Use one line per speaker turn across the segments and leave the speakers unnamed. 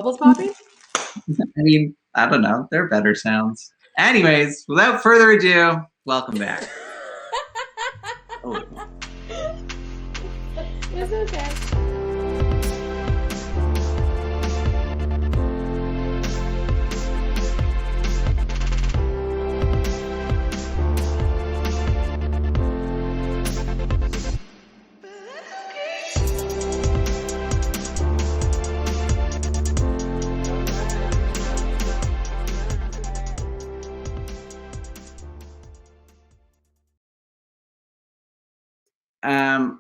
Bubbles Poppy?
I mean, I don't know. They're better sounds. Anyways, without further ado, welcome back.
Oh. It's okay.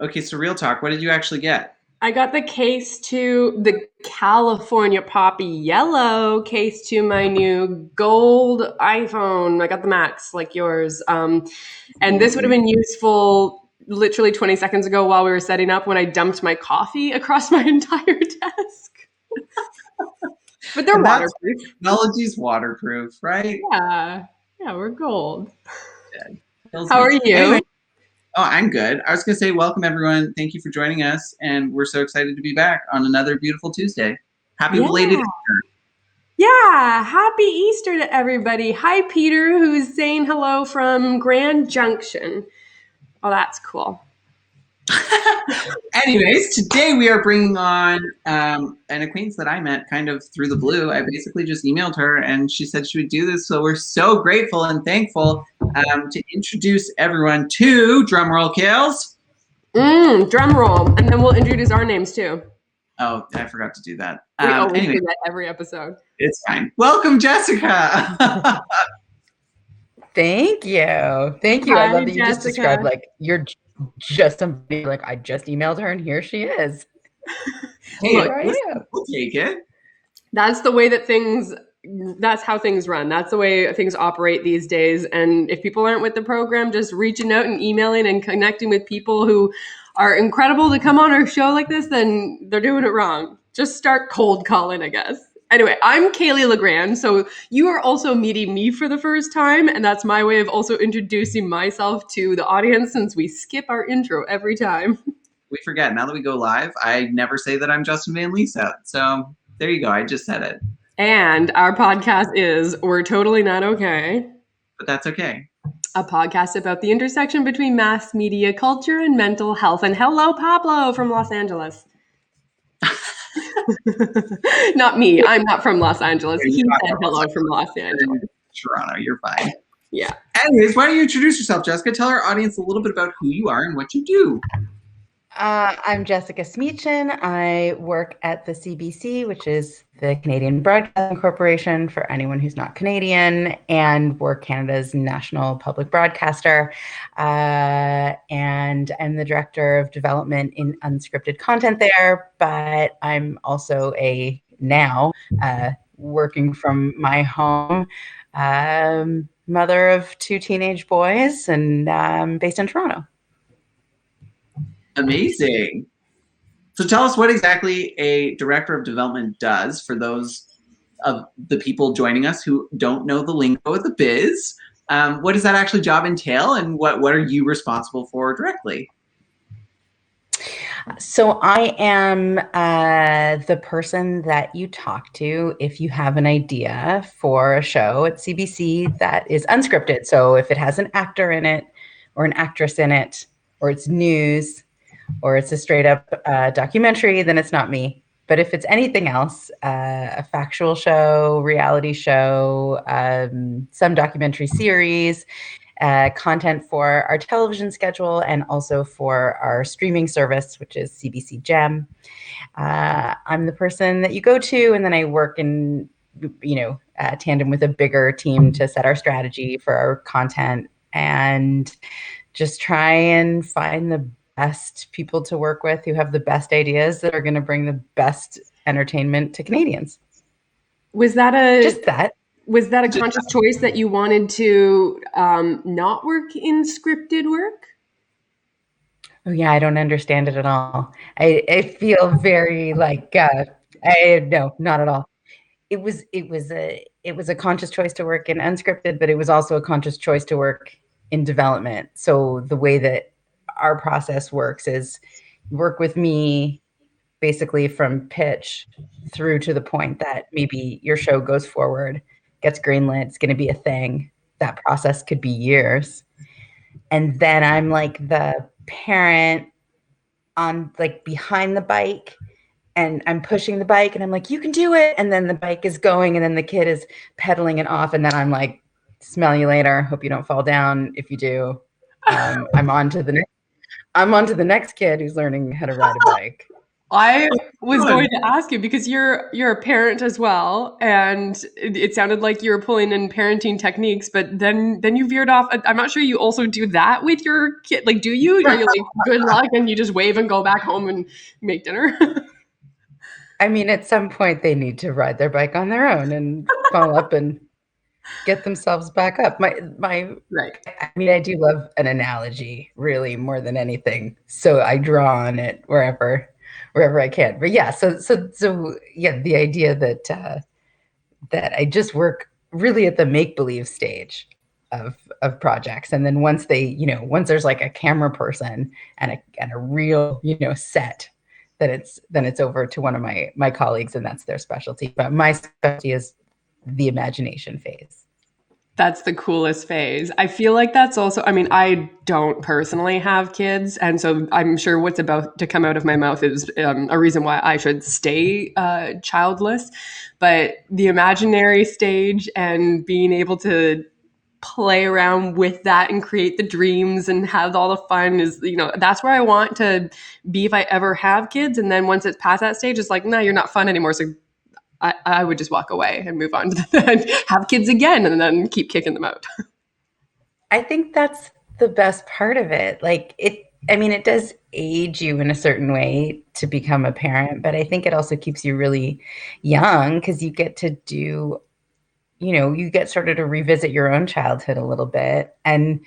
Okay, so real talk, what did you actually get?
I got the case to the California Poppy Yellow case to my new gold iPhone. I got the Max, like yours. And this would have been useful literally 20 seconds ago while we were setting up when I dumped my coffee across my entire desk. But they're waterproof.
Analogies waterproof, right?
Yeah, we're gold.
Yeah.
How are you?
Anyway, I'm good. I was going to say, welcome everyone. Thank you for joining us. And we're so excited to be back on another beautiful Tuesday. Happy belated Easter.
Yeah, happy Easter to everybody. Hi, Peter, who's saying hello from Grand Junction. Oh, that's cool.
Anyways, today we are bringing on an acquaintance that I met kind of through the blue. I basically just emailed her and she said she would do this. So we're so grateful and thankful to introduce everyone to, drumroll kills.
Drum roll. And then we'll introduce our names too.
Oh, I forgot to do that.
We always do that every episode.
It's fine. Welcome, Jessica.
Thank you. Thank you.
Hi,
I love that you
Jessica.
just described like you're just somebody like I just emailed her and here she is.
Hey, we'll take it.
That's the way that that's how things run. That's the way things operate these days. And if people aren't with the program, just reaching out and emailing and connecting with people who are incredible to come on our show like this, then they're doing it wrong. Just start cold calling, I guess. Anyway, I'm Kaylee LeGrand, so you are also meeting me for the first time, and that's my way of also introducing myself to the audience since we skip our intro every time.
We forget. Now that we go live, I never say that I'm Justin Van Lisa. So there you go. I just said it.
And our podcast is We're Totally Not Okay.
But that's okay.
A podcast about the intersection between mass media culture and mental health. And hello, Pablo from Los Angeles. Not me. I'm not from Los Angeles. He said hello from Los Angeles.
Toronto, you're fine.
Yeah.
Anyways, why don't you introduce yourself, Jessica? Tell our audience a little bit about who you are and what you do.
I'm Jessica Schmiedchen. I work at the CBC, which is the Canadian Broadcasting Corporation for anyone who's not Canadian, and we're Canada's national public broadcaster. And I'm the director of development in unscripted content there, but I'm also now working from my home, mother of 2 teenage boys, and based in Toronto.
Amazing. So tell us what exactly a director of development does for those of the people joining us who don't know the lingo of the biz. What does that actually job entail, and what are you responsible for directly?
So I am the person that you talk to if you have an idea for a show at CBC that is unscripted. So if it has an actor in it or an actress in it, or it's news, or it's a straight up documentary, then it's not me. But if it's anything else, a factual show, reality show, some documentary series, content for our television schedule, and also for our streaming service, which is CBC Gem, I'm the person that you go to, and then I work in, tandem with a bigger team to set our strategy for our content and just try and find the best people to work with who have the best ideas that are going to bring the best entertainment to Canadians.
Was that a
conscious
choice that you wanted to not work in scripted work?
Oh yeah, I don't understand it at all. I feel very like no, not at all. It was a conscious choice to work in unscripted, but it was also a conscious choice to work in development. So the way that our process works is you work with me basically from pitch through to the point that maybe your show goes forward, gets greenlit, it's going to be a thing. That process could be years. And then I'm like the parent on like behind the bike, and I'm pushing the bike and I'm like, you can do it. And then the bike is going and then the kid is pedaling it off. And then I'm like, smell you later. Hope you don't fall down. If you do, I'm on to the next kid who's learning how to ride a bike.
I was going to ask you because you're a parent as well, and it sounded like you were pulling in parenting techniques, but then you veered off. I'm not sure you also do that with your kid. Like, do you? Are you like, good luck, and you just wave and go back home and make dinner?
I mean, at some point they need to ride their bike on their own and fall up and get themselves back up. My
Right.
I mean, I do love an analogy really more than anything. So I draw on it wherever I can. But yeah, so yeah, the idea that that I just work really at the make-believe stage of projects. And then once once there's like a camera person and a real, set, then it's over to one of my colleagues, and that's their specialty. But my specialty is the imagination phase.
That's the coolest phase. I feel like that's also, I mean, I don't personally have kids. And so I'm sure what's about to come out of my mouth is a reason why I should stay childless. But the imaginary stage and being able to play around with that and create the dreams and have all the fun is, that's where I want to be if I ever have kids. And then once it's past that stage, it's like, no, you're not fun anymore. So I would just walk away and move on to have kids again and then keep kicking them out.
I think that's the best part of it. Like it does age you in a certain way to become a parent, but I think it also keeps you really young because you get to do, you get sort of to revisit your own childhood a little bit. And,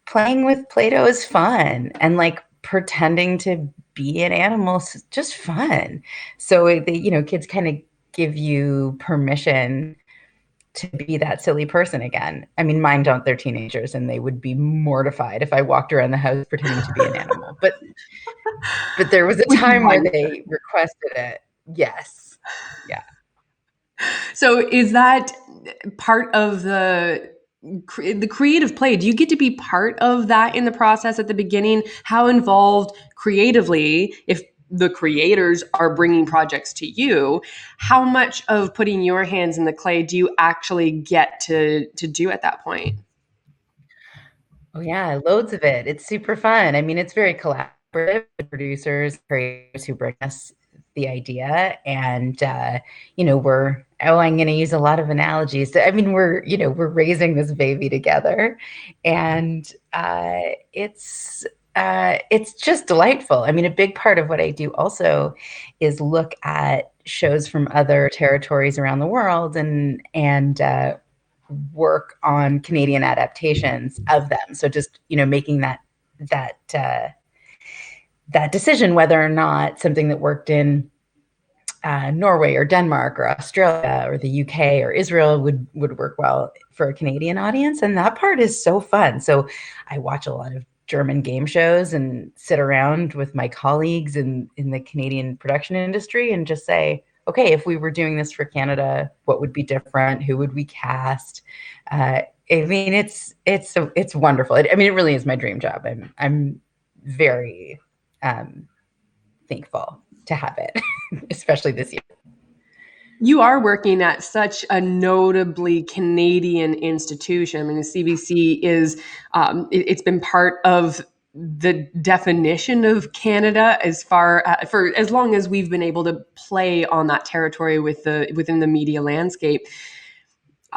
playing with Play-Doh is fun. And like pretending to be an animal is just fun. So kids kind of give you permission to be that silly person again. I mean, mine don't, they're teenagers and they would be mortified if I walked around the house pretending to be an animal. But there was a time where they requested it. Yes. Yeah.
So is that part of the creative play? Do you get to be part of that in the process at the beginning? How involved creatively, if the creators are bringing projects to you, how much of putting your hands in the clay do you actually get to do at that point?
Oh yeah, loads of it. It's super fun. I mean, it's very collaborative with producers, creators who bring us the idea. And I'm going to use a lot of analogies. I mean, we're raising this baby together, and it's just delightful. I mean, a big part of what I do also is look at shows from other territories around the world and work on Canadian adaptations of them. So just, making that decision whether or not something that worked in Norway or Denmark or Australia or the UK or Israel would work well for a Canadian audience. And that part is so fun. So I watch a lot of German game shows and sit around with my colleagues in the Canadian production industry and just say, okay, if we were doing this for Canada, what would be different? Who would we cast? I mean, it's wonderful. It really is my dream job. I'm very thankful to have it, especially this year.
You are working at such a notably Canadian institution. I mean, the CBC is, it's been part of the definition of Canada for as long as we've been able to play on that territory within the media landscape.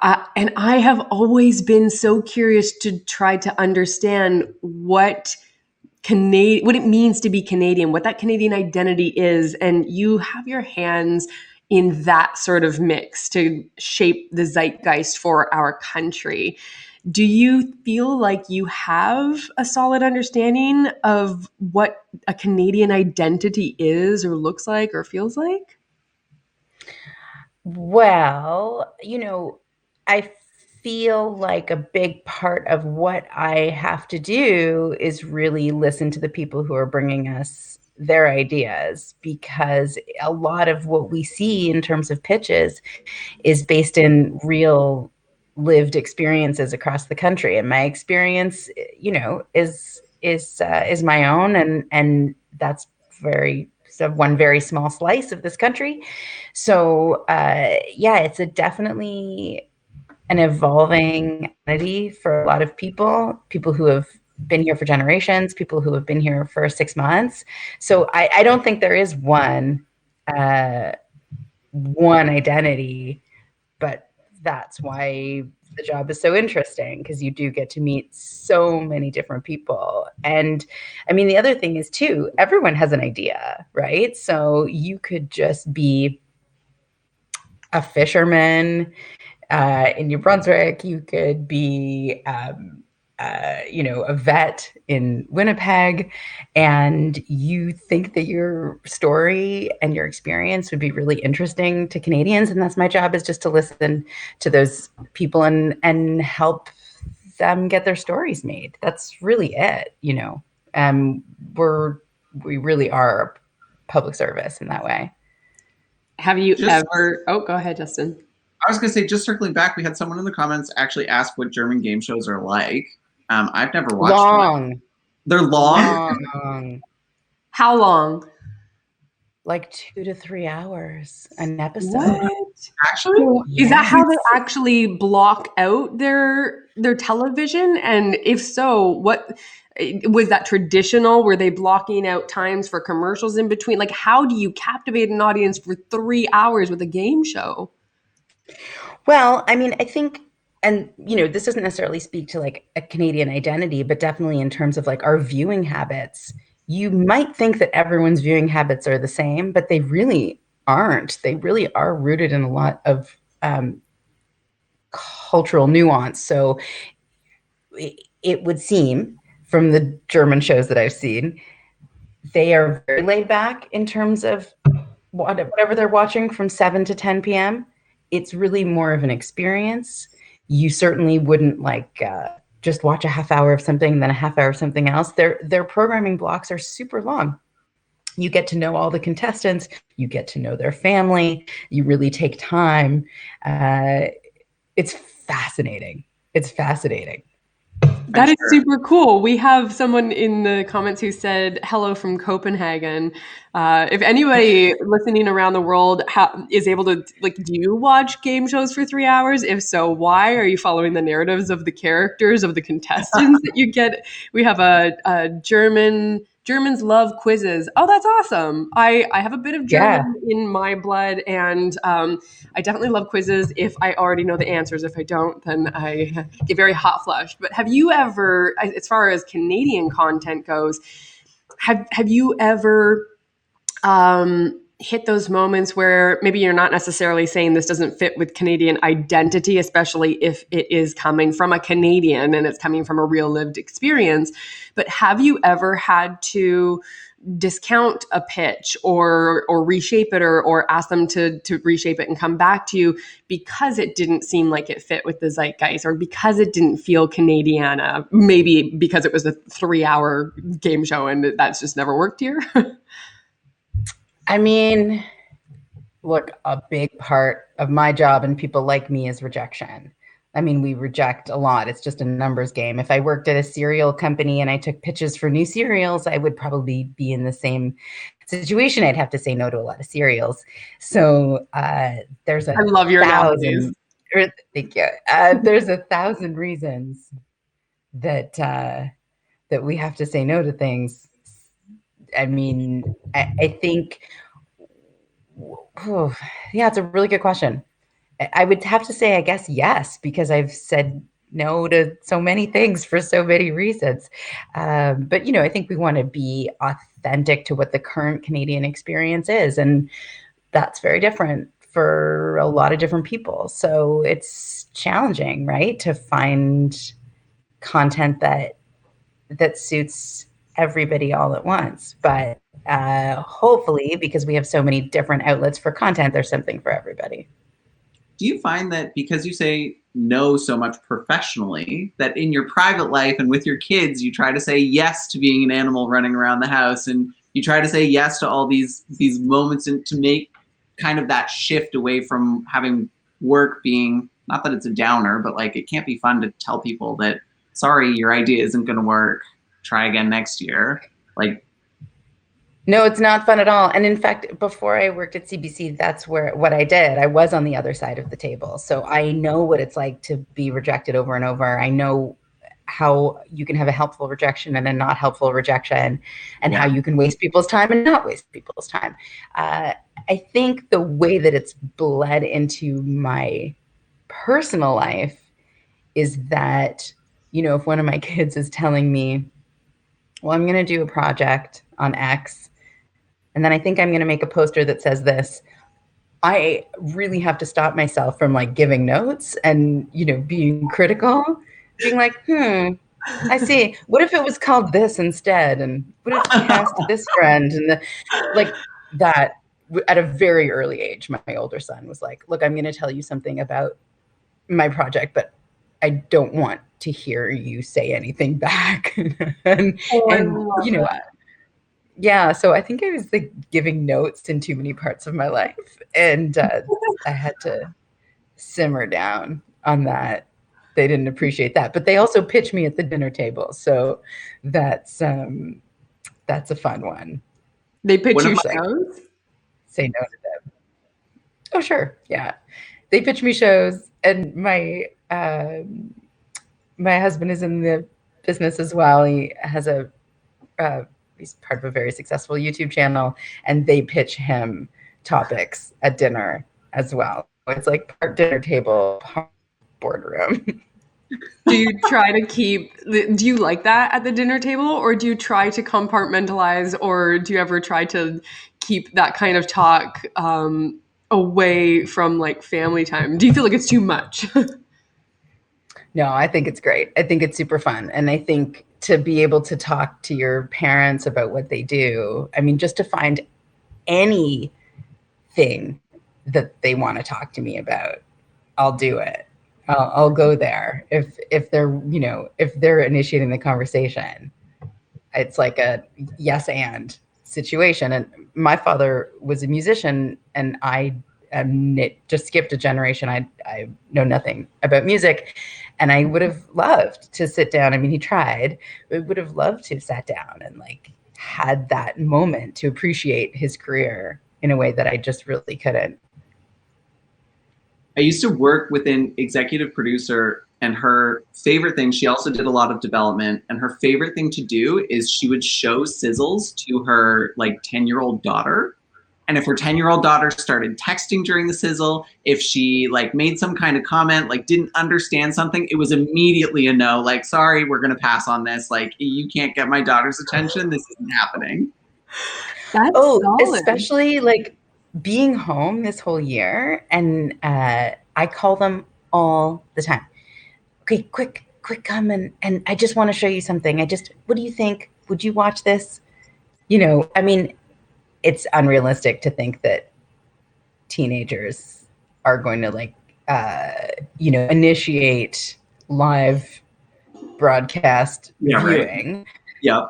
And I have always been so curious to try to understand what it means to be Canadian, what that Canadian identity is. And you have your hands in that sort of mix to shape the zeitgeist for our country. Do you feel like you have a solid understanding of what a Canadian identity is or looks like or feels like?
Well, I feel like a big part of what I have to do is really listen to the people who are bringing us their ideas, because a lot of what we see in terms of pitches is based in real lived experiences across the country. And my experience, you know, is my own, and that's one very small slice of this country. So yeah, it's a definitely an evolving entity for a lot of people who have been here for generations, people who have been here for 6 months. So I don't think there is one identity, but that's why the job is so interesting, because you do get to meet so many different people. And I mean, the other thing is too, everyone has an idea, right? So you could just be a fisherman in New Brunswick. You could be, you know, a vet in Winnipeg, and you think that your story and your experience would be really interesting to Canadians. And that's my job, is just to listen to those people and help them get their stories made. That's really it, you know. We really are public service in that way.
Have you ever? Oh, go ahead, Justin.
I was going to say, just circling back, we had someone in the comments actually ask what German game shows are like. I've never watched one. They're long?
How long?
Like 2 to 3 hours an episode.
What?
Actually?
Is that how they actually block out their television? And if so, what was that traditional? Were they blocking out times for commercials in between? Like, how do you captivate an audience for 3 hours with a game show?
Well, I mean, I think, and you know, this doesn't necessarily speak to like a Canadian identity, but definitely in terms of like our viewing habits. You might think that everyone's viewing habits are the same, but they really aren't. They really are rooted in a lot of cultural nuance. So it would seem from the German shows that I've seen, they are very laid back in terms of whatever they're watching from 7 to 10 p.m. It's really more of an experience. You certainly wouldn't like just watch a half hour of something, then a half hour of something else. Their programming blocks are super long. You get to know all the contestants. You get to know their family. You really take time. It's fascinating. It's fascinating.
That is super cool. We have someone in the comments who said hello from Copenhagen. If anybody listening around the world is able to, like, do you watch game shows for 3 hours? If so, why? Are you following the narratives of the characters, of the contestants that you get? We have a Germans love quizzes. Oh, that's awesome. I have a bit of German in my blood, and I definitely love quizzes if I already know the answers. If I don't, then I get very hot flushed. But have you ever, as far as Canadian content goes, have you ever hit those moments where maybe you're not necessarily saying this doesn't fit with Canadian identity, especially if it is coming from a Canadian and it's coming from a real lived experience, but have you ever had to discount a pitch or reshape it or ask them to reshape it and come back to you because it didn't seem like it fit with the zeitgeist, or because it didn't feel Canadiana, maybe because it was a 3-hour game show and that's just never worked here?
I mean, look, a big part of my job and people like me is rejection. I mean, we reject a lot. It's just a numbers game. If I worked at a cereal company and I took pitches for new cereals, I would probably be in the same situation. I'd have to say no to a lot of cereals. So there's a I love your analogies. Thank you. There's 1,000 reasons that that we have to say no to things. I mean, I think, yeah, it's a really good question. I would have to say, I guess, yes, because I've said no to so many things for so many reasons. But, you know, I think we want to be authentic to what the current Canadian experience is. And that's very different for a lot of different people. So it's challenging, right, to find content that suits everybody all at once. But hopefully, because we have so many different outlets for content, there's something for everybody.
Do you find that because you say no so much professionally, that in your private life and with your kids, you try to say yes to being an animal running around the house and You try to say yes to all these moments and to make kind of that shift away from having work being, not that it's a downer, but like it can't be fun to tell people that, sorry, your idea isn't going to work. Try again next year. Like,
no, it's not fun at all. And in fact, before I worked at CBC, that's what I did. I was on the other side of the table. So I know what it's like to be rejected over and over. I know how you can have a helpful rejection and a not helpful rejection, and how you can waste people's time and not waste people's time. I think the way that it's bled into my personal life is that, you know, if one of my kids is telling me, well, I'm going to do a project on X, and then I think I'm going to make a poster that says this, I really have to stop myself from like giving notes and, you know, being critical, being like, I see. What if it was called this instead? And what if we asked this friend? And like that, at a very early age, my older son was like, look, I'm going to tell you something about my project, but I don't want to hear you say anything back. and you know, yeah, so I think I was like giving notes in too many parts of my life, and I had to simmer down on that. They didn't appreciate that, but they also pitched me at the dinner table, so that's a fun one.
They pitch you shows?
Say no to them. Oh, sure, yeah. They pitch me shows, and my husband is in the business as well. He has he's part of a very successful YouTube channel, and they pitch him topics at dinner as well. It's like part dinner table, part boardroom.
Do you try to do you like that at the dinner table, or do you try to compartmentalize, or do you ever try to keep that kind of talk away from like family time? Do you feel like it's too much?
No, I think it's great. I think it's super fun. And I think to be able to talk to your parents about what they do, I mean, just to find anything that they want to talk to me about, I'll do it. I'll go there. If they're, you know, if they're initiating the conversation, it's like a yes and situation. And my father was a musician, and I just skipped a generation. I know nothing about music, and I would have loved to sit down. I mean, he tried, but would have loved to have sat down and like had that moment to appreciate his career in a way that I just really couldn't.
I used to work with an executive producer, and her favorite thing, she also did a lot of development, and her favorite thing to do is she would show sizzles to her like 10-year-old daughter. And if her 10-year-old daughter started texting during the sizzle, if she like made some kind of comment, like didn't understand something, it was immediately a no, like, sorry, we're going to pass on this. Like, you can't get my daughter's attention. This isn't happening.
That's solid.
Especially like being home this whole year. And I call them all the time. Okay, quick, come and I just want to show you something. What do you think? Would you watch this? You know, I mean, it's unrealistic to think that teenagers are going to like, you know, initiate live broadcast viewing.
Right. Yeah.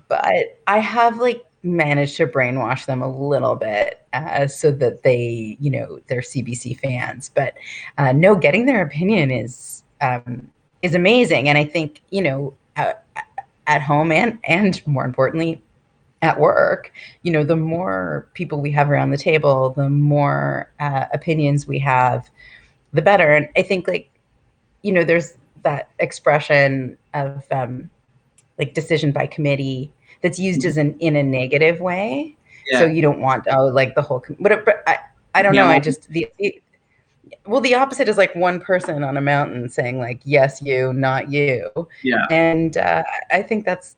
But I have like managed to brainwash them a little bit so that they, you know, they're CBC fans. But no, getting their opinion is amazing. And I think, you know, at home and more importantly, at work, you know, the more people we have around the table, the more opinions we have, the better. And I think, like, you know, there's that expression of like decision by committee that's used as in a negative way. Yeah. So you don't want like the whole. But I don't know. I just the opposite is like one person on a mountain saying like yes you, not you.
Yeah.
And I think that's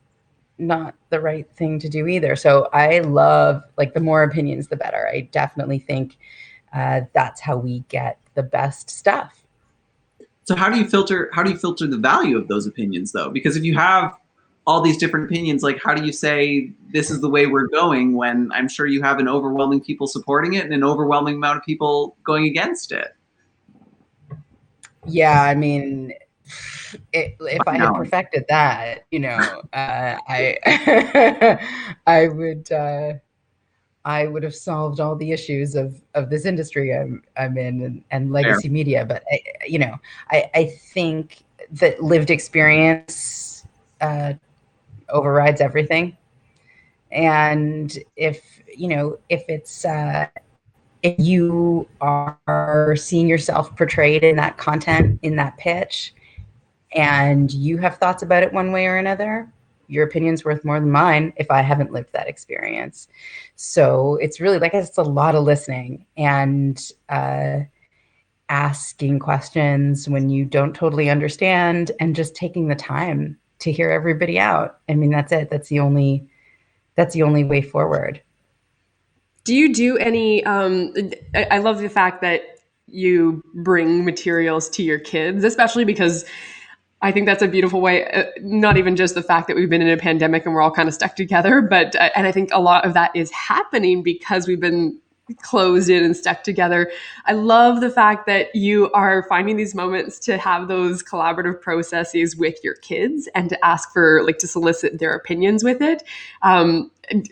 not the right thing to do either. So I love, like, the more opinions, the better. I definitely think that's how we get the best stuff.
So how do you filter the value of those opinions though? Because if you have all these different opinions, like how do you say this is the way we're going when I'm sure you have an overwhelming people supporting it and an overwhelming amount of people going against it?
Yeah, I mean, if I
An
had
hour.
perfected that, I I would have solved all the issues of this industry I'm in, and legacy media. But I think that lived experience overrides everything. And if if you are seeing yourself portrayed in that content, in that pitch, and you have thoughts about it one way or another, your opinion's worth more than mine if I haven't lived that experience. So it's really, like, it's a lot of listening and asking questions when you don't totally understand, and just taking the time to hear everybody out. I mean, that's it. That's the only way forward.
Do you do any? I love the fact that you bring materials to your kids, especially because I think that's a beautiful way. Not even just the fact that we've been in a pandemic and we're all kind of stuck together, but and I think a lot of that is happening because we've been closed in and stuck together. I love the fact that you are finding these moments to have those collaborative processes with your kids and to ask for, like, to solicit their opinions with it.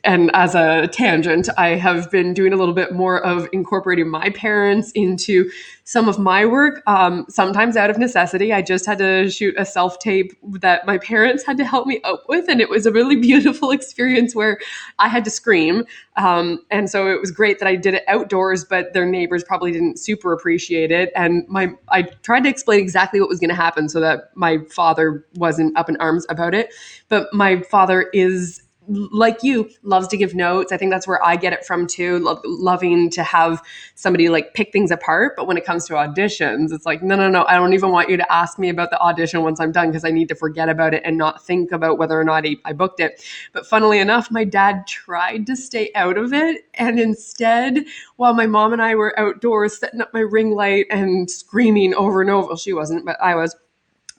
And as a tangent, I have been doing a little bit more of incorporating my parents into some of my work, sometimes out of necessity. I just had to shoot a self-tape that my parents had to help me out with, and it was a really beautiful experience where I had to scream. And so it was great that I did it outdoors, but their neighbors probably didn't super appreciate it. And I tried to explain exactly what was going to happen so that my father wasn't up in arms about it. But my father is, like you, loves to give notes. I think that's where I get it from too, loving to have somebody, like, pick things apart. But when it comes to auditions, it's like, no, I don't even want you to ask me about the audition once I'm done, because I need to forget about it and not think about whether or not I booked it. But funnily enough, my dad tried to stay out of it. And instead, while my mom and I were outdoors setting up my ring light and screaming over and over, well, she wasn't, but I was,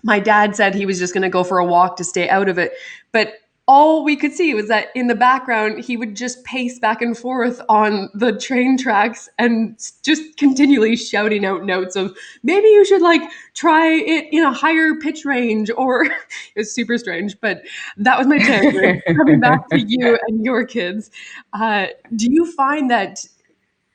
my dad said he was just going to go for a walk to stay out of it. But all we could see was that in the background, he would just pace back and forth on the train tracks and just continually shouting out notes of, maybe you should, like, try it in a higher pitch range, or it was super strange. But that was my tangent. Coming back to you and your kids, do you find that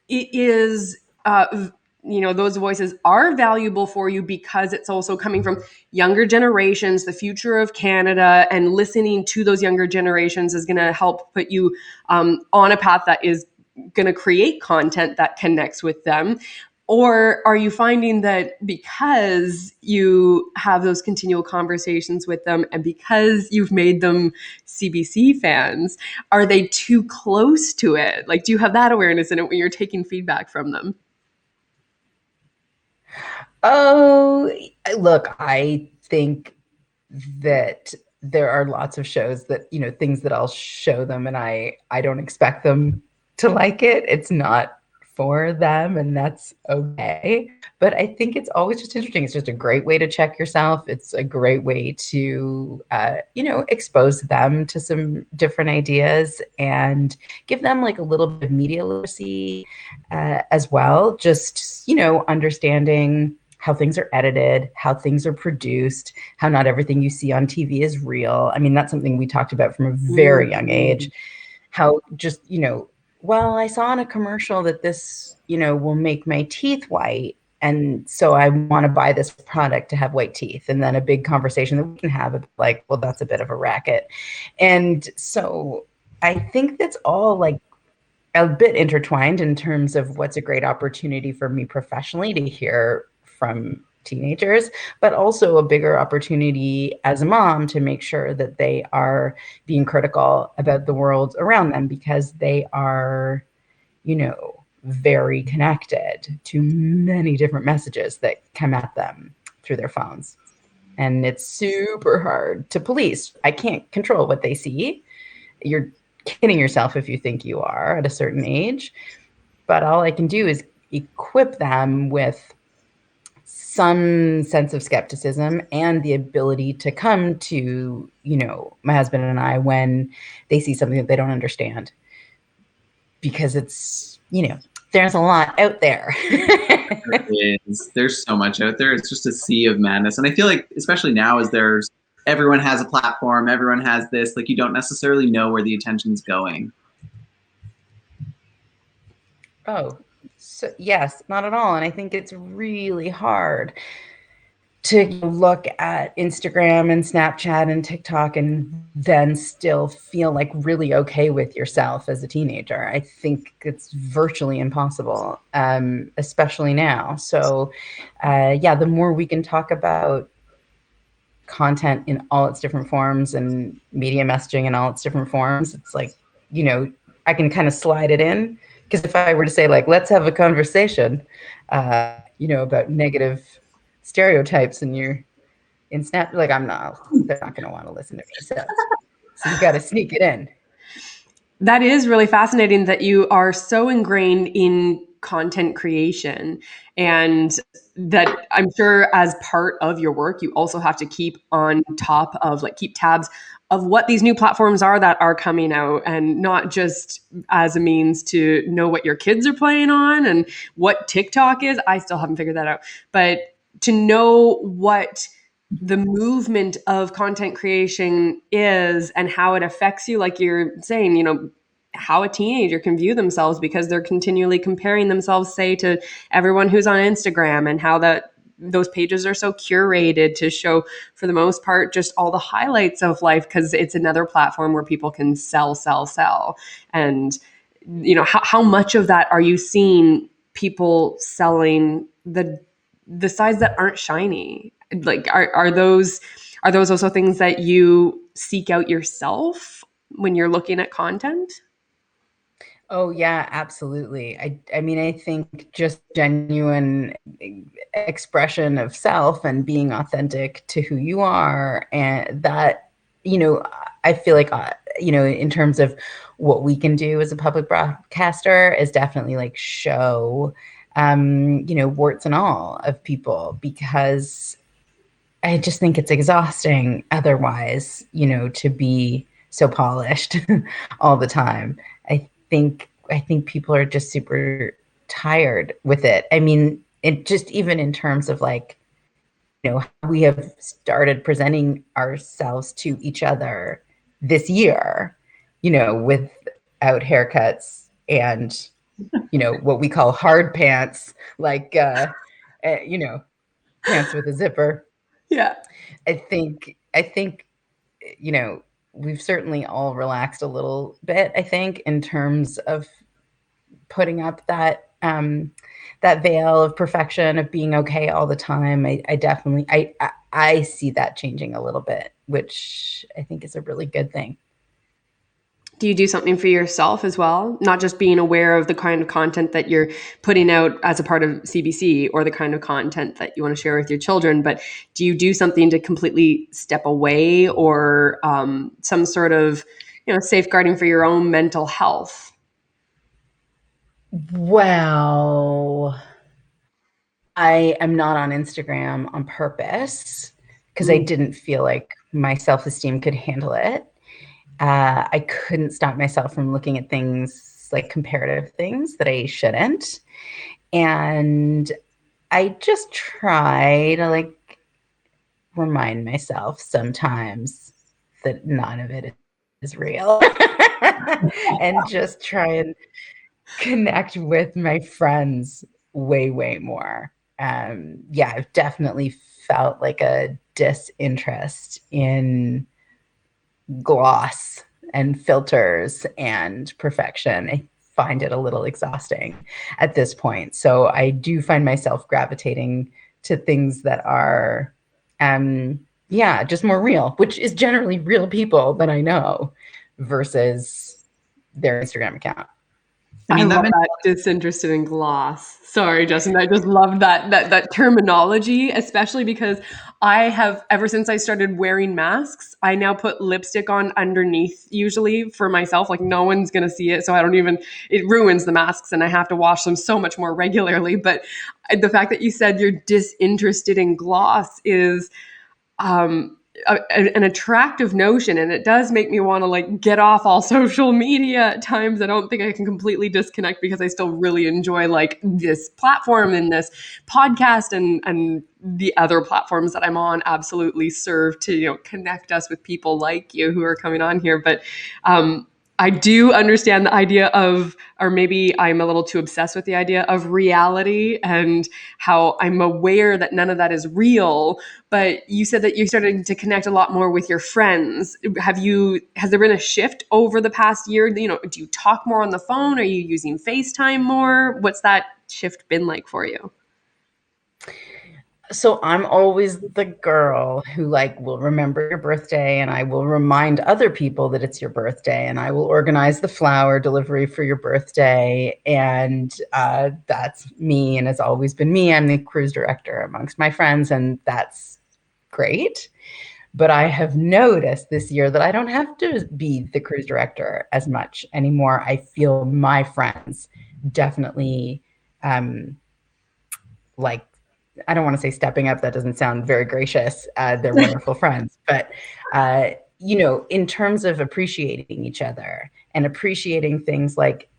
it is, those voices are valuable for you because it's also coming from younger generations, the future of Canada, and listening to those younger generations is going to help put you on a path that is going to create content that connects with them? Or are you finding that because you have those continual conversations with them and because you've made them CBC fans, are they too close to it? Like, do you have that awareness in it when you're taking feedback from them?
Oh, look, I think that there are lots of shows that, things that I'll show them and I don't expect them to like it. It's not for them, and that's okay. But I think it's always just interesting. It's just a great way to check yourself. It's a great way to, expose them to some different ideas and give them, like, a little bit of media literacy as well. Just, understanding how things are edited, how things are produced, how not everything you see on TV is real. I mean, that's something we talked about from a very young age. How just, well, I saw in a commercial that this, will make my teeth white, and so I want to buy this product to have white teeth. And then a big conversation that we can have, like, well, that's a bit of a racket. And so I think that's all, like, a bit intertwined in terms of what's a great opportunity for me professionally to hear from teenagers, but also a bigger opportunity as a mom to make sure that they are being critical about the world around them, because they are, very connected to many different messages that come at them through their phones. And it's super hard to police. I can't control what they see. You're kidding yourself if you think you are at a certain age. But all I can do is equip them with some sense of skepticism and the ability to come to, my husband and I when they see something that they don't understand. Because it's, there's a lot out there.
is. There's so much out there. It's just a sea of madness. And I feel like, especially now, as everyone has a platform, everyone has this, like, you don't necessarily know where the attention's going.
Oh, so yes, not at all. And I think it's really hard to look at Instagram and Snapchat and TikTok and then still feel like really okay with yourself as a teenager. I think it's virtually impossible, especially now. So yeah, the more we can talk about content in all its different forms and media messaging in all its different forms, it's like, you know, I can kind of slide it in. Because if I were to say, like, let's have a conversation, you know, about negative stereotypes in Snap, like, they're not going to want to listen to me. So you got to sneak it in.
That is really fascinating that you are so ingrained in content creation, and that I'm sure as part of your work, you also have to keep on top of, like, keep tabs of what these new platforms are that are coming out, and not just as a means to know what your kids are playing on and what TikTok is. I still haven't figured that out, but to know what the movement of content creation is and how it affects you, like you're saying, you know, how a teenager can view themselves because they're continually comparing themselves, say, to everyone who's on Instagram, and how those pages are so curated to show, for the most part, just all the highlights of life, because it's another platform where people can sell. And, you know, how much of that are you seeing people selling the sides that aren't shiny? Like, are those also things that you seek out yourself when you're looking at content?
Oh yeah, absolutely. I mean, I think just genuine expression of self and being authentic to who you are, and that, you know, I feel like, you know, in terms of what we can do as a public broadcaster is definitely like show, you know, warts and all of people, because I just think it's exhausting otherwise, you know, to be so polished all the time. I think people are just super tired with it. I mean, it just, even in terms of, like, you know, we have started presenting ourselves to each other this year, you know, without haircuts and, you know, what we call hard pants, like, you know, pants with a zipper.
Yeah.
I think, you know, we've certainly all relaxed a little bit, I think, in terms of putting up that that veil of perfection, of being okay all the time. I definitely I see that changing a little bit, which I think is a really good thing.
Do you do something for yourself as well? Not just being aware of the kind of content that you're putting out as a part of CBC, or the kind of content that you want to share with your children, but do you do something to completely step away, or some sort of, you know, safeguarding for your own mental health?
Well, I am not on Instagram on purpose because I didn't feel like my self-esteem could handle it. I couldn't stop myself from looking at things, like comparative things that I shouldn't. And I just try to, like, remind myself sometimes that none of it is real and just try and connect with my friends way more. Yeah, I've definitely felt like a disinterest in gloss and filters and perfection. I find it a little exhausting at this point. So I do find myself gravitating to things that are, yeah, just more real, which is generally real people that I know versus their Instagram account.
I love that disinterested in gloss. Sorry, Justin. I just love that terminology, especially because I have, ever since I started wearing masks, I now put lipstick on underneath, usually for myself. Like, no one's gonna see it, so I don't even. It ruins the masks, and I have to wash them so much more regularly. But the fact that you said you're disinterested in gloss is an attractive notion, and it does make me want to like get off all social media at times. I don't think I can completely disconnect because I still really enjoy like this platform and this podcast and the other platforms that I'm on absolutely serve to, you know, connect us with people like you who are coming on here. But I do understand the idea of, or maybe I'm a little too obsessed with the idea of reality and how I'm aware that none of that is real. But you said that you started to connect a lot more with your friends. Has there been a shift over the past year? You know, do you talk more on the phone? Are you using FaceTime more? What's that shift been like for you?
So I'm always the girl who like will remember your birthday, and I will remind other people that it's your birthday, and I will organize the flower delivery for your birthday. And that's me, and it's always been me. I'm the cruise director amongst my friends, and that's great. But I have noticed this year that I don't have to be the cruise director as much anymore. I feel my friends definitely like, I don't want to say stepping up. That doesn't sound very gracious. They're wonderful friends. But, you know, in terms of appreciating each other and appreciating things like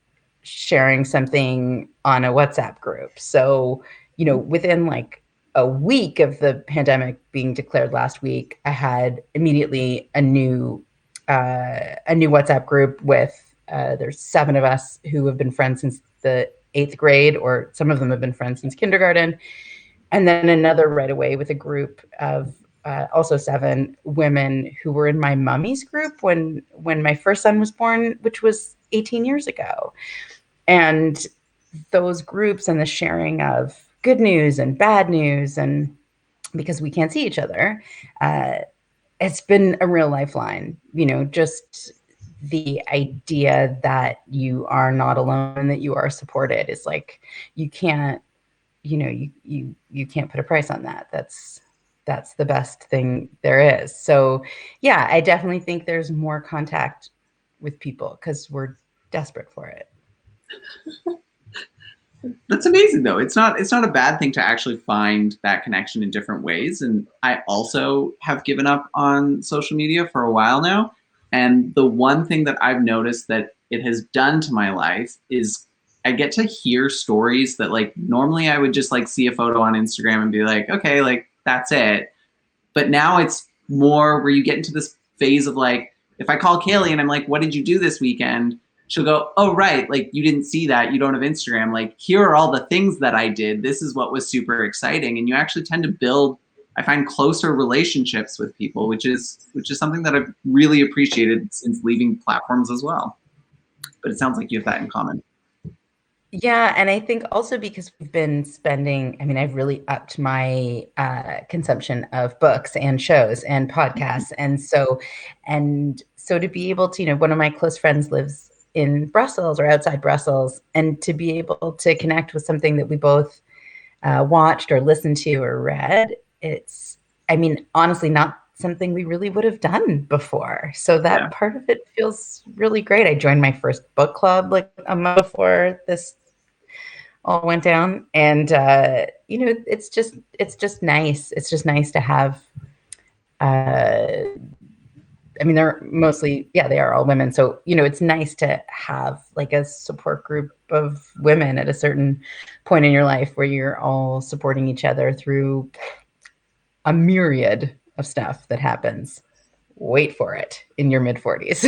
sharing something on a WhatsApp group. So, you know, within like a week of the pandemic being declared last week, I had immediately a new WhatsApp group with, there's 7 of us who have been friends since the 8th grade, or some of them have been friends since kindergarten. And then another right away with a group of also 7 women who were in my mummy's group when my first son was born, which was 18 years ago. And those groups and the sharing of good news and bad news, and because we can't see each other, it's been a real lifeline. You know, just the idea that you are not alone, that you are supported is like, you can't, you know, you can't put a price on that. That's the best thing there is. So yeah, I definitely think there's more contact with people because we're desperate for it.
That's amazing, though. It's not a bad thing to actually find that connection in different ways. And I also have given up on social media for a while now. And the one thing that I've noticed that it has done to my life is I get to hear stories that like normally I would just like see a photo on Instagram and be like, okay, like that's it. But now it's more where you get into this phase of like, if I call Kaylee and I'm like, what did you do this weekend? She'll go, oh, right. Like you didn't see that. You don't have Instagram. Like here are all the things that I did. This is what was super exciting. And you actually tend to build, I find, closer relationships with people, which is something that I've really appreciated since leaving platforms as well. But it sounds like you have that in common.
Yeah, and I think also because we've been spending, I mean, I've really upped my consumption of books and shows and podcasts. And so to be able to, you know, one of my close friends lives in Brussels or outside Brussels, and to be able to connect with something that we both watched or listened to or read, it's, I mean, honestly, not something we really would have done before. So that part of it feels really great. I joined my first book club like a month before this all went down. And, you know, it's just nice. It's just nice to have, I mean, they're mostly, they are all women. So, you know, it's nice to have like a support group of women at a certain point in your life where you're all supporting each other through a myriad of stuff that happens. Wait for it, in your mid-40s.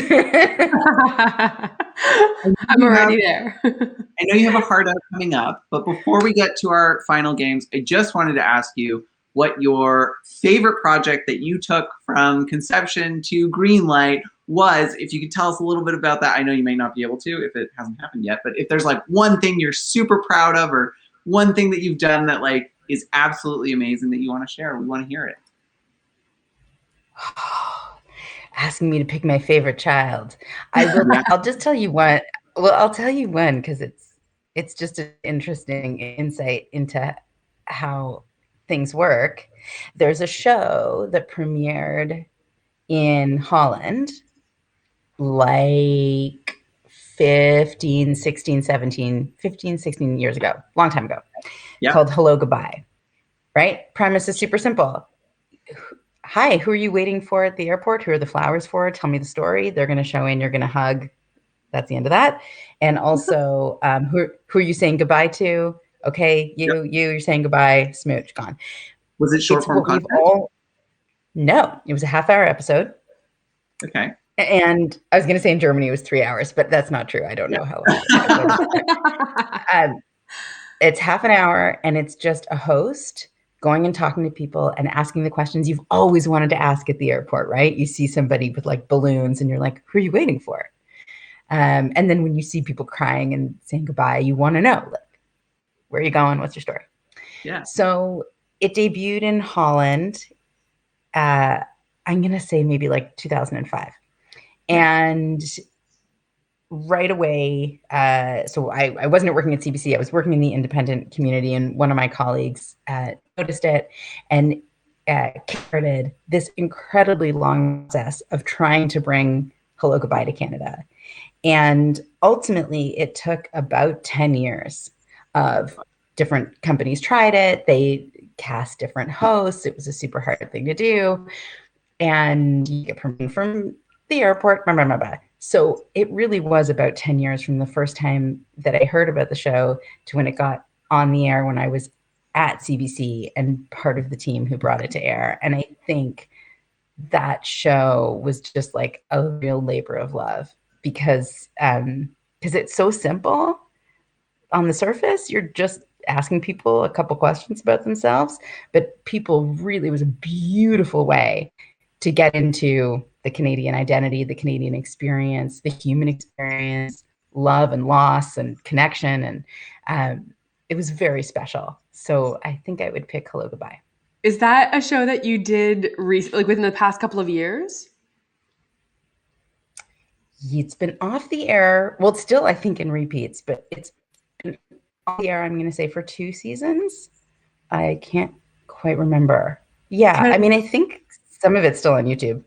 I'm already there.
I know you have a hard out coming up, but before we get to our final games, I just wanted to ask you what your favorite project that you took from conception to green light was. If you could tell us a little bit about that. I know you may not be able to if it hasn't happened yet, but if there's like one thing you're super proud of or one thing that you've done that like is absolutely amazing that you want to share, we want to hear it.
Asking me to pick my favorite child. I will. I'll just tell you one. Well, I'll tell you one because it's just an interesting insight into how things work. There's a show that premiered in Holland like 15, 16 years ago, long time ago, called Hello, Goodbye, right? Premise is super simple. hi, who are you waiting for at the airport? Who are the flowers for? Tell me the story. They're going to show in, you're going to hug. That's the end of that. And also, who are you saying goodbye to? Okay, you're saying goodbye, smooch, gone.
Was it short
It's
form
what we've
content?
all, no, it was a half-hour episode.
Okay.
And I was going to say in Germany it was 3 hours, but that's not true. I don't know how long. It's half an hour, and it's just a host going and talking to people and asking the questions you've always wanted to ask at the airport, right? You see somebody with like balloons and you're like, who are you waiting for? And then when you see people crying and saying goodbye, you want to know, like, where are you going? What's your story?
Yeah.
So it debuted in Holland. I'm going to say maybe like 2005. And right away, so I wasn't working at CBC. I was working in the independent community, and one of my colleagues noticed it and started this incredibly long process of trying to bring Hello Goodbye to Canada. And ultimately, it took about 10 years of different companies tried it. They cast different hosts. It was a super hard thing to do. And you get permission from the airport, blah, blah, blah, blah. So it really was about 10 years from the first time that I heard about the show to when it got on the air, when I was at CBC and part of the team who brought it to air. And I think that show was just like a real labor of love because it's so simple on the surface. You're just asking people a couple questions about themselves, but people really, it was a beautiful way to get into the Canadian identity, the Canadian experience, the human experience, love and loss and connection. And it was very special. So I think I would pick Hello Goodbye.
Is that a show that you did recently, like within the past couple of years?
It's been off the air. Well, it's still, I think, in repeats, but it's been off the air, I'm going to say, for 2 seasons. I can't quite remember. Yeah, I mean, I think some of it's still on YouTube.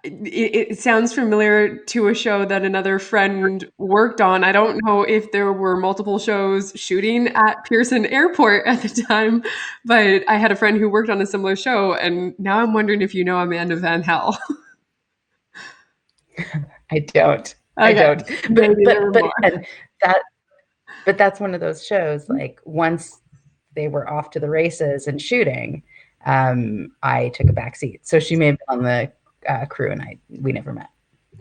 It sounds familiar to a show that another friend worked on. I don't know if there were multiple shows shooting at Pearson Airport at the time, but I had a friend who worked on a similar show, and now I'm wondering if you know Amanda Van Hel.
I don't.
Okay.
I don't.
Maybe there were more.
But that's one of those shows. Like once they were off to the races and shooting, I took a back seat. So she may have been on the crew, and we never met.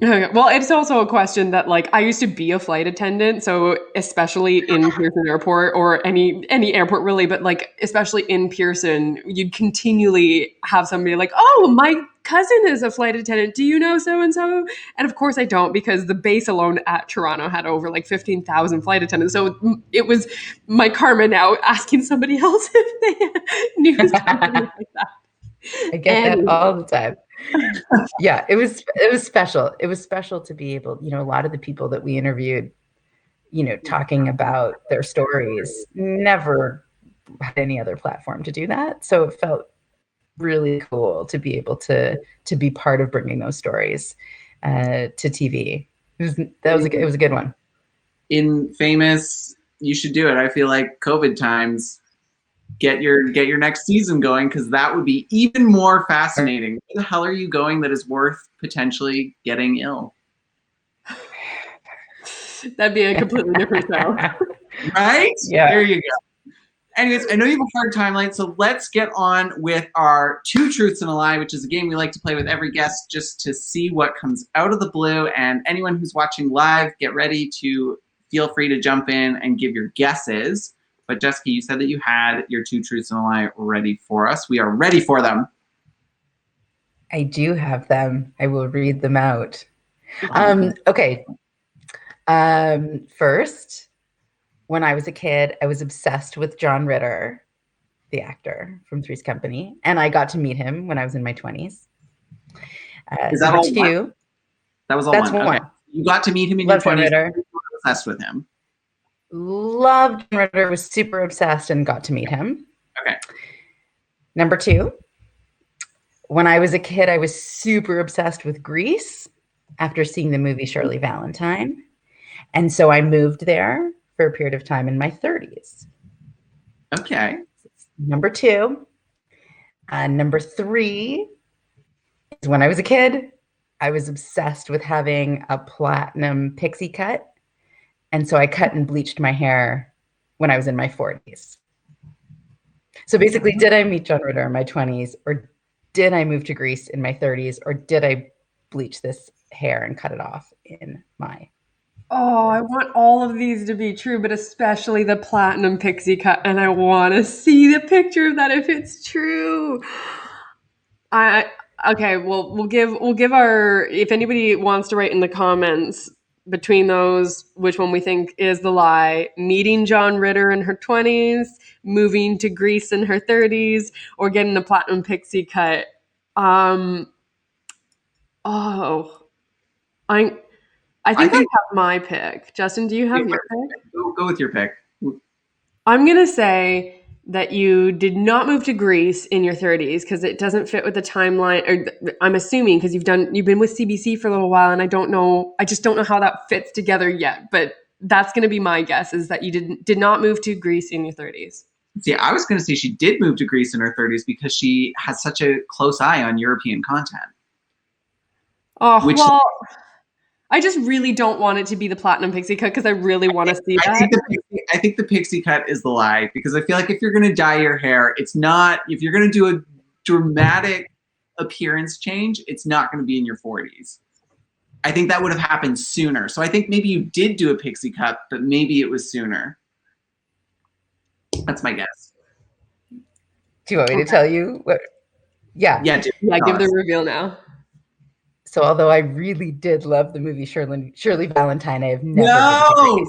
Okay. Well, it's also a question that, like, I used to be a flight attendant, so especially in Pearson Airport or any airport really, but like especially in Pearson, you'd continually have somebody like, "Oh, my cousin is a flight attendant. Do you know so and so?" And of course, I don't, because the base alone at Toronto had over like 15,000 flight attendants. So it was my karma now asking somebody else if they knew somebody like that.
I get that all the time. Yeah, it was special. It was special to be able, a lot of the people that we interviewed, talking about their stories, never had any other platform to do that. So it felt really cool to be able to be part of bringing those stories to TV. It was a good one.
In Famous, you should do it. I feel like COVID times, get your next season going, because that would be even more fascinating. Where the hell are you going that is worth potentially getting ill?
That'd be a completely different show.
Right?
Yeah.
There you go. Anyways, I know you have a hard timeline, so let's get on with our 2 Truths and a Lie, which is a game we like to play with every guest just to see what comes out of the blue. And anyone who's watching live, get ready to feel free to jump in and give your guesses. But Jessica, you said that you had your 2 Truths and a Lie ready for us. We are ready for them.
I do have them. I will read them out. Okay. First, when I was a kid, I was obsessed with John Ritter, the actor from Three's Company, and I got to meet him when I was in my 20s.
Is that all
2?
one? That was all
That's
one.
one.
Okay. You got to meet him in
Love
your 20s.
John Ritter.
You were obsessed with him.
Loved John Ritter, was super obsessed, and got to meet him.
Okay.
Number 2, when I was a kid, I was super obsessed with Greece after seeing the movie Shirley Valentine. And so I moved there for a period of time in my 30s.
Okay.
Number 2, Number 3 is when I was a kid, I was obsessed with having a platinum pixie cut. And so I cut and bleached my hair when I was in my 40s. So basically, did I meet John Ritter in my 20s, or did I move to Greece in my 30s, or did I bleach this hair and cut it off in my...
Oh, I want all of these to be true, but especially the platinum pixie cut, and I want to see the picture of that if it's true. Okay, well, we'll give our, if anybody wants to write in the comments between those which one we think is the lie: meeting John Ritter in her 20s, moving to Greece in her 30s, or getting the platinum pixie cut. I think I have my pick. Justin, do you have your pick?
Go with your pick.
I'm going to say that you did not move to Greece in your 30s because it doesn't fit with the timeline. Or I'm assuming because you've been with CBC for a little while, and I just don't know how that fits together yet. But that's going to be my guess, is that you did not move to Greece in your 30s.
See, I was going to say she did move to Greece in her 30s because she has such a close eye on European content.
I just really don't want it to be the platinum pixie cut because I really want to see that.
I think the pixie cut is the lie, because I feel like if you're going to dye your hair, it's not, if you're going to do a dramatic appearance change, it's not going to be in your 40s. I think that would have happened sooner. So I think maybe you did do a pixie cut, but maybe it was sooner. That's my guess.
Do you want me to tell you what? Yeah.
Yeah,
give the reveal now.
So although I really did love the movie Shirley Valentine, I have never
No!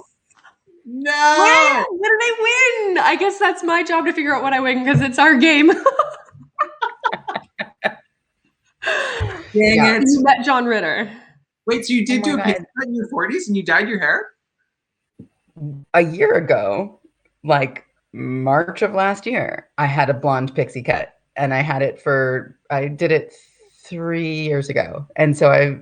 What did I win? I guess that's my job to figure out what I win because it's our game.
Dang it.
You met John Ritter.
Wait, so you did do a pixie cut in your 40s and you dyed your hair?
A year ago, like March of last year, I had a blonde pixie cut, and I did it 3 years ago. And so I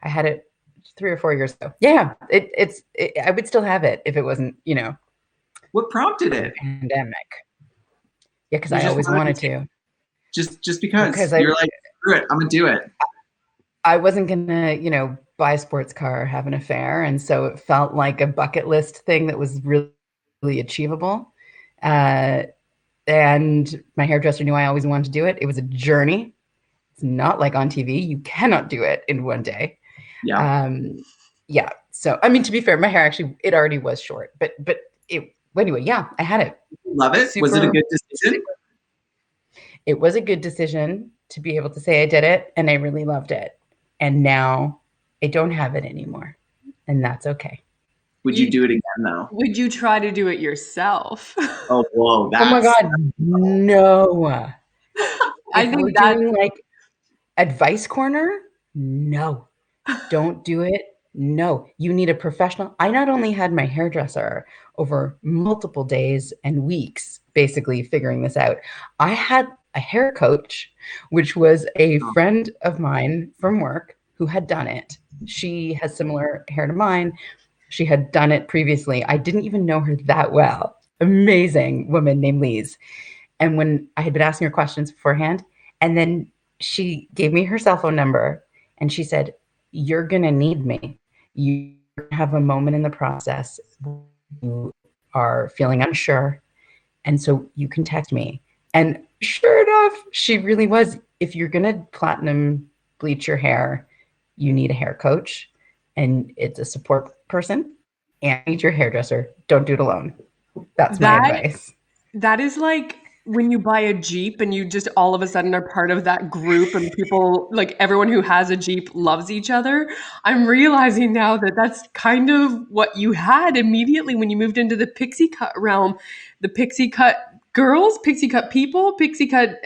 had it 3 or 4 years ago. Yeah, I would still have it if it wasn't,
What prompted it?
Pandemic. Yeah, because I always wanted to.
Just because you're like, screw it, I'm gonna do it.
I wasn't gonna, buy a sports car or have an affair, and so it felt like a bucket list thing that was really, really achievable. And my hairdresser knew I always wanted to do it. It was a journey. It's not like on TV. You cannot do it in one day.
Yeah.
Yeah. So, I mean, to be fair, my hair actually, it already was short, but anyway, yeah, I had it.
Love it. Was it a good decision?
It was a good decision to be able to say I did it, and I really loved it. And now I don't have it anymore, and that's okay.
Would you do it again, though?
Would you try to do it yourself?
Oh, whoa.
Oh my God, no.
I think
doing like advice corner, no. Don't do it. No, you need a professional. I not only had my hairdresser over multiple days and weeks, basically figuring this out, I had a hair coach, which was a friend of mine from work who had done it. She has similar hair to mine. She had done it previously. I didn't even know her that well. Amazing woman named Lise. And when I had been asking her questions beforehand, and then she gave me her cell phone number, and she said, "You're going to need me. You have a moment in the process. You are feeling unsure. And so you can text me." And sure enough, she really was. If you're going to platinum bleach your hair, you need a hair coach, and it's a support person, and you need your hairdresser. Don't do it alone. That's my advice.
That is like when you buy a Jeep and you just all of a sudden are part of that group, and people, like everyone who has a Jeep loves each other. I'm realizing now that that's kind of what you had immediately when you moved into the pixie cut realm. The pixie cut girls, pixie cut people, pixie cut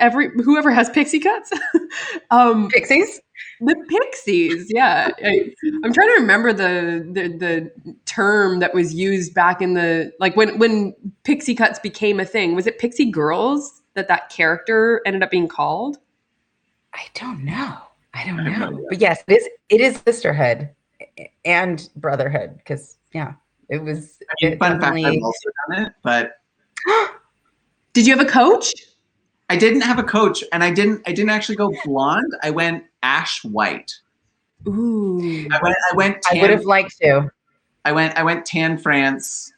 whoever has pixie cuts.
Pixies?
The pixies, yeah. I'm trying to remember the term that was used back in the, like when pixie cuts became a thing. Was it pixie girls that character ended up being called?
I don't know. But yes, it is sisterhood and brotherhood, because it was.
Fun fact, I've also done it, but
did you have a coach?
I didn't have a coach, and I didn't actually go blonde. I went ash white.
Ooh.
I went tan.
I would have liked to.
I went tan France,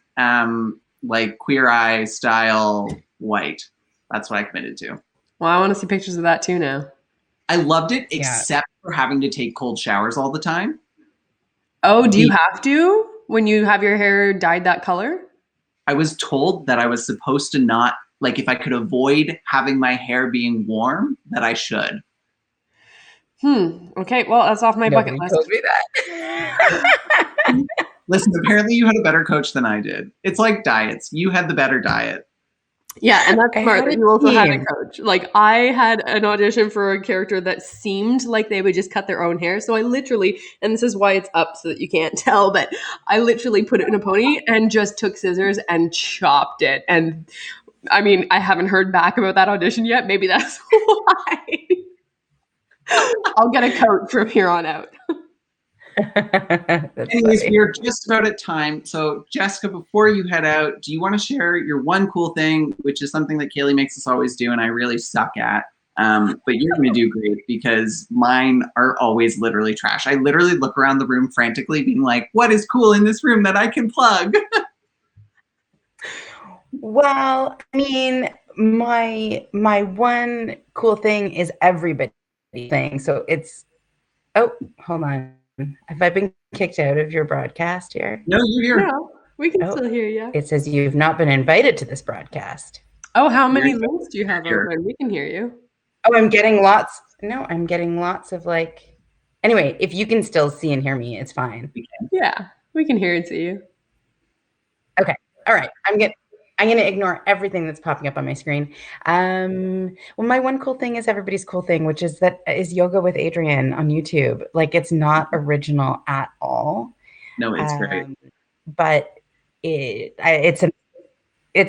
like Queer Eye style white. That's what I committed to.
Well, I want to see pictures of that too now.
I loved it,
Yeah.
except for having to take cold showers all the time.
Oh, do you have to when you have your hair dyed that color?
I was told that I was supposed to not, like, if I could avoid having my hair being warm, that I should.
Okay, well, that's off my bucket
Nobody
list.
told me that.
Listen, apparently you had a better coach than I did. It's like diets. You had the better diet.
Yeah, and that's
I
smart
had
that
a
you also had a
team.
coach. Like, I had an audition for a character that seemed like they would just cut their own hair. So I literally, and this is why it's up so that you can't tell, but I literally put it in a pony and just took scissors and chopped it. And I mean, I haven't heard back about that audition yet. Maybe that's why. I'll get a coach from here on out.
That's
Anyways,
funny.
we're just about at time. So, Jessica, before you head out, do you want to share your one cool thing, which is something that Kaylee makes us always do, and I really suck at? But you're going to do great because mine are always literally trash. I literally look around the room frantically, being like, "What is cool in this room that I can plug?"
Well, I mean, my one cool thing is everybody thing. So it's hold on. Have I been kicked out of your broadcast here?
No, you're here.
No, we can
Oh.
still hear you.
It says you've not been invited to this broadcast.
Oh, how many
You're
links do you have
here.
open? We can hear you.
Oh, I'm getting lots. No, I'm getting lots of like. Anyway, if you can still see and hear me, it's fine.
Yeah, we can hear and see you.
Okay. All right. I'm gonna ignore everything that's popping up on my screen. Well, my one cool thing is everybody's cool thing, which is yoga with Adrienne on YouTube. Like, it's not original at all.
No, it's great.
But it's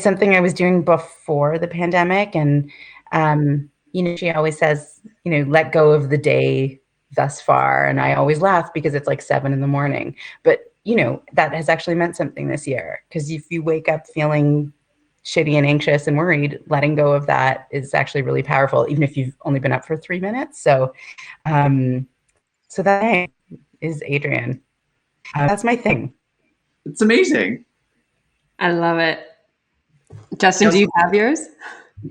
something I was doing before the pandemic, and she always says, let go of the day thus far, and I always laugh because it's like 7 a.m. But that has actually meant something this year, because if you wake up feeling shitty and anxious and worried, letting go of that is actually really powerful, even if you've only been up for 3 minutes. So that is Adrienne. That's my thing.
It's amazing.
I love it. Justin, do you have yours?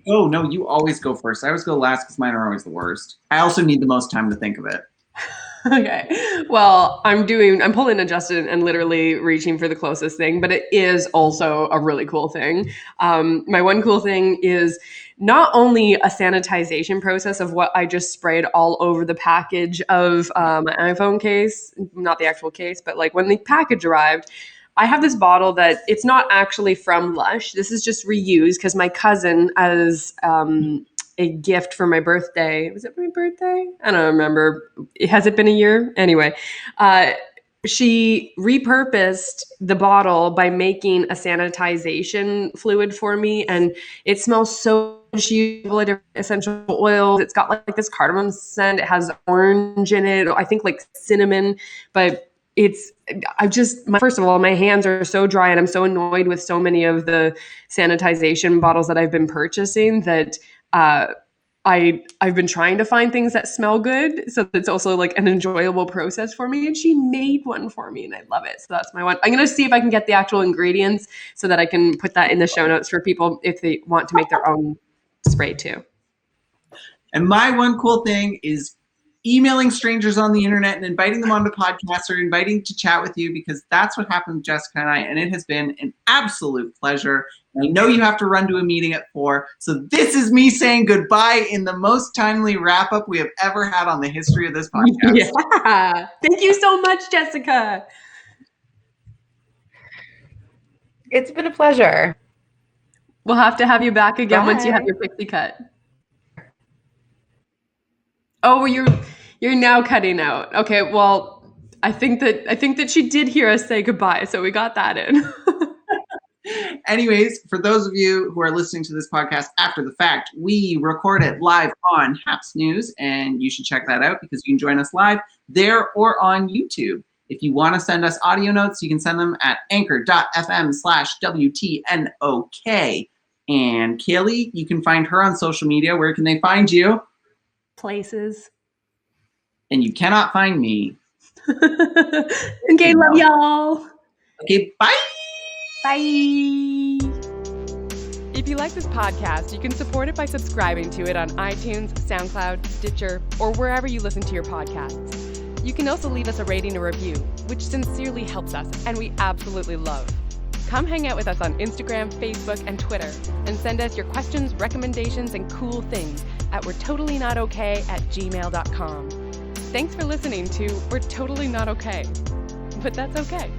Oh, no, you always go first. I always go last because mine are always the worst. I also need the most time to think of it.
Okay. Well, I'm pulling a Justin and literally reaching for the closest thing, but it is also a really cool thing. My one cool thing is not only a sanitization process of what I just sprayed all over the package of my iPhone case, not the actual case, but like when the package arrived, I have this bottle that it's not actually from Lush. This is just reused because my cousin, as a gift for my birthday. Was it my birthday? I don't remember. Has it been a year? Anyway, she repurposed the bottle by making a sanitization fluid for me, and it smells so. She used all the different essential oils. It's got like this cardamom scent. It has orange in it. I think like cinnamon, but first of all, my hands are so dry, and I'm so annoyed with so many of the sanitization bottles that I've been purchasing that I've been trying to find things that smell good, so it's also like an enjoyable process for me. And she made one for me, and I love it. So that's my one. I'm gonna see if I can get the actual ingredients so that I can put that in the show notes for people if they want to make their own spray too.
And my one cool thing is emailing strangers on the internet and inviting them onto podcasts or inviting to chat with you, because that's what happened with Jessica and I, and it has been an absolute pleasure. I know you have to run to a meeting at 4, so this is me saying goodbye in the most timely wrap-up we have ever had on the history of this podcast.
Yeah. Thank you so much, Jessica.
It's been a pleasure.
We'll have to have you back again once you have
Bye.
your pixie cut. Oh, you're now cutting out. Okay, well, I think that she did hear us say goodbye, so we got that in.
Anyways, for those of you who are listening to this podcast after the fact, we record it live on Haps News, and you should check that out because you can join us live there or on YouTube. If you want to send us audio notes, you can send them at anchor.fm/WTNOK. And Kaylee, you can find her on social media. Where can they find you?
Places.
And you cannot find me.
Okay, love y'all.
Okay, bye.
Bye.
If you like this podcast, you can support it by subscribing to it on iTunes, SoundCloud, Stitcher, or wherever you listen to your podcasts. You can also leave us a rating or review, which sincerely helps us and we absolutely love. Come hang out with us on Instagram, Facebook, and Twitter, and send us your questions, recommendations, and cool things at we'retotallynotokay@gmail.com. Thanks for listening to We're Totally Not Okay, but that's okay.